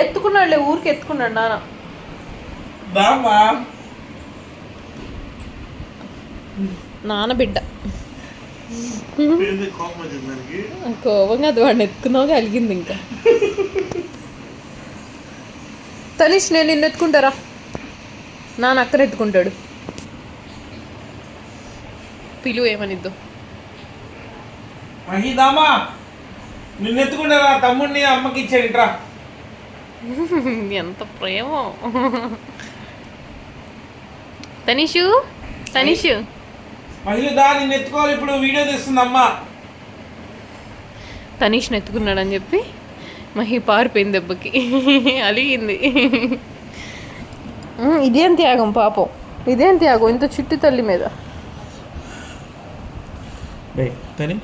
ఎత్తుకున్నాడులే, ఊరికి ఎత్తుకున్నాడు నాన్న. నాన్న బిడ్డ కోపంగా అది వాడిని ఎత్తుకున్నావు కలిగింది. ఇంకా తనీష్ నేను నిన్ను ఎత్తుకుంటారా, నాన్న అక్కన ఎత్తుకుంటాడు. పిలువు ఏమనిద్దు. మహిదామా నిన్ను ఎత్తుకుంటారా, తమ్ముడిని అమ్మకి ఇచ్చాడుట్రా. ఎంత ప్రేమ. తనీషు తనీషు మహిళ నిన్ను ఎత్తుకోవాలి, ఇప్పుడు వీడియో తీస్తుంది అమ్మ. తనీష్ని ఎత్తుకున్నాడని చెప్పి మహి పారిపోయింది దెబ్బకి, అలిగింది. ఇదేం త్యాగం పాపం, ఇదేం త్యాగం ఇంత చిట్టి తల్లి మీద. తని